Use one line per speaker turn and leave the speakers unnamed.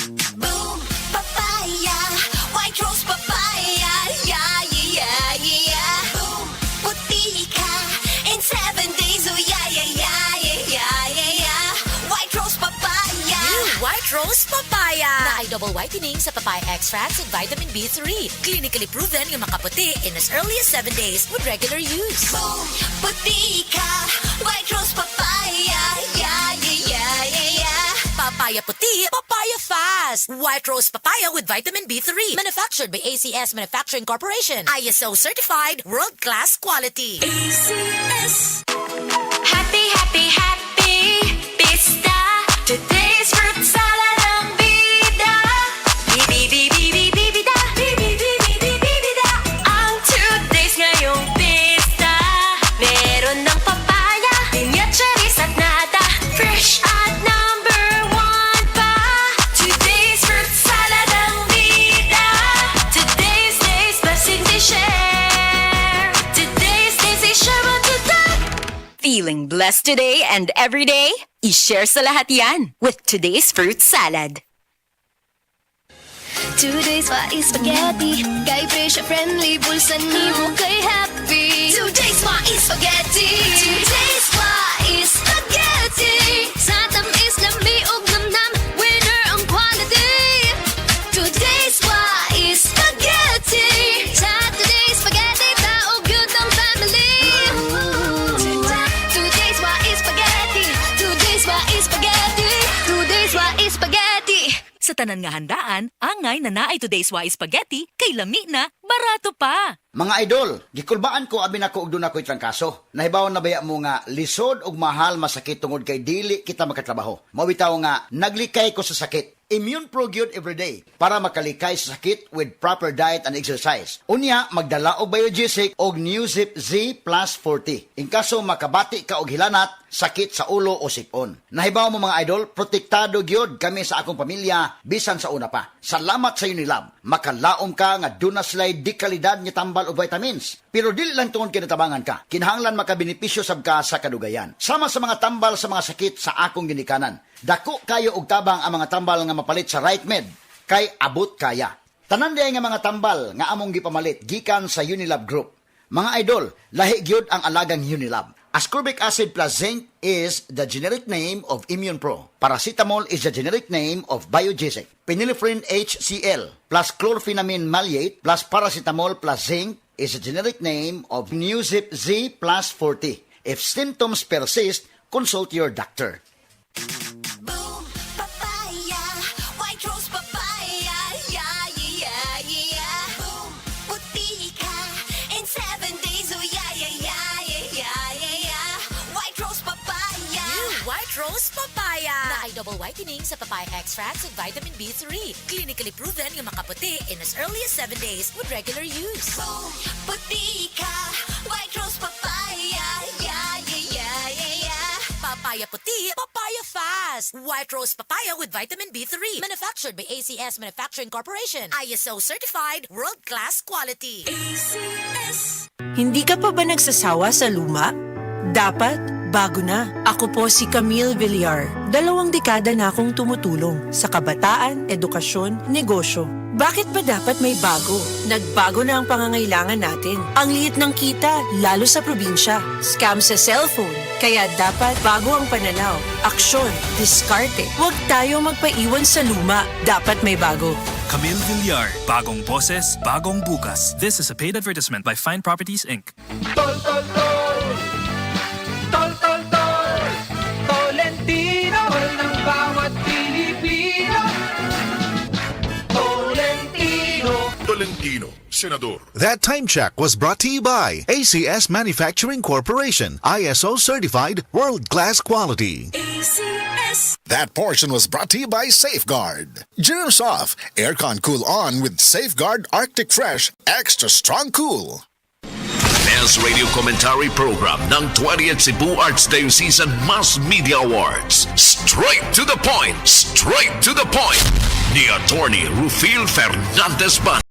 Boom, papaya, white rose papaya, yeah, yeah, yeah. Boom, puti ka in 7 days, oh yeah, yeah, yeah, yeah, yeah, yeah. White rose papaya.
New White Rose Papaya na ay double whitening sa papaya extracts and vitamin B3. Clinically proven yung makaputi in as early as 7 days with regular use.
Boom, puti ka, white rose papaya, yeah, yeah, yeah, yeah, yeah.
Papaya puti, papaya fast. White Rose Papaya with vitamin B3. Manufactured by ACS Manufacturing Corporation. ISO certified, world-class quality.
ACS. Happy, happy, happy, pista. Today's fruit salad ang bida. Bida. Bida. Ang today's ngayong pista. Meron ng papaya, pinya, cherries at nata. Fresh at number 1 pa. Today's fruit salad ang bida. Today's blessing they share. Today's they share on today.
Feeling blessed today and every day? I-share sa lahat yan with today's fruit salad.
Today's is spaghetti. Kay pressure friendly, bulsa ni mo kay happy.
Today's is spaghetti.
Today's is spaghetti. Sa tamis lami og namnam, winner ang quality. Today's is spaghetti. Sa today's spaghetti, taog yun ang family. Today's is spaghetti. Today's is spaghetti. Today's is spaghetti.
Sa tanan nga handaan, angay na naay today's Wise Spaghetti, kay lami na, barato pa.
Mga idol, gikulbaan ko abi nako og duna ko'y trangkaso. Nahibaw na baya mo nga lisod og mahal masakit tungod kay dili kita makatrabaho. Mawitaw nga naglikay ko sa sakit. Immune Pro Gyud everyday para makalikay sa sakit with proper diet and exercise. Unya, magdala og Biogesic og Newzip Z Plus 40. In kaso makabati ka og hilanat, sakit sa ulo o sipon. Nahibaw mo mga idol, protektado gyud kami sa akong pamilya bisan sa una pa. Salamat sa Unilab. Makalaom ka nga duna slay di kalidad nga tambal og vitamins. Pero dili lang tungod kinatabangan ka. Kinahanglan makabenepisyo sab ka sa kadugayan. Sama sa mga tambal sa mga sakit sa akong ginikanan. Dako kayo og tabang ang mga tambal nga mapalit sa Right Med kay abot kaya. Tanan diay nga mga tambal nga among gipamalit gikan sa Unilab Group. Mga idol, lahi gyud ang alagang Unilab. Ascorbic acid plus zinc is the generic name of Immune Pro. Paracetamol is the generic name of Biogesic. Phenylephrine HCl plus chlorphenamine maleate plus paracetamol plus zinc is the generic name of Newzip Z plus 40. If symptoms persist, consult your doctor.
Boom, papaya, white rose papaya, yeah, yeah, yeah. Boom, puti ka in 7 days, oh yeah, yeah, yeah, yeah, yeah, yeah. White rose papaya.
New White Rose Papaya na ay double whitening sa papaya extracts and vitamin B3. Clinically proven yung makaputi in as early as 7 days with regular use.
Boom, puti ka, white rose papaya, yeah, yeah, yeah, yeah, yeah.
Papaya puti, papaya fast. White Rose Papaya with vitamin B3. Manufactured by ACS Manufacturing Corporation. ISO certified, world-class quality.
ACS.
Hindi ka pa ba nagsasawa sa luma? Dapat, bago na. Ako po si Camille Villar. 2 dekada na akong tumutulong sa kabataan, edukasyon, negosyo. Bakit ba dapat may bago? Nagbago na ang pangangailangan natin. Ang liit ng kita, lalo sa probinsya. Scam sa cellphone. Kaya dapat bago ang pananaw. Aksyon, diskarte. Huwag tayo magpaiwan sa luma. Dapat may bago.
Camille Villar, bagong boses, bagong bukas. This is a paid advertisement by Fine Properties, Inc.
Tol, tol, tol! Tol, tol, tol! Tolentino! Tol ng bawat Pilipino! Tolentino!
Tolentino, Senador. That time check was brought to you by ACS Manufacturing Corporation, ISO certified, world-class quality.
ACS.
That portion was brought to you by Safeguard. Generous off, aircon cool on with Safeguard Arctic Fresh, extra strong cool.
Best Radio Commentary Program ng 20th Cebu Arts Diocesan Mass Media Awards. Straight to the point ni Attorney Rufil Fernandez Ban.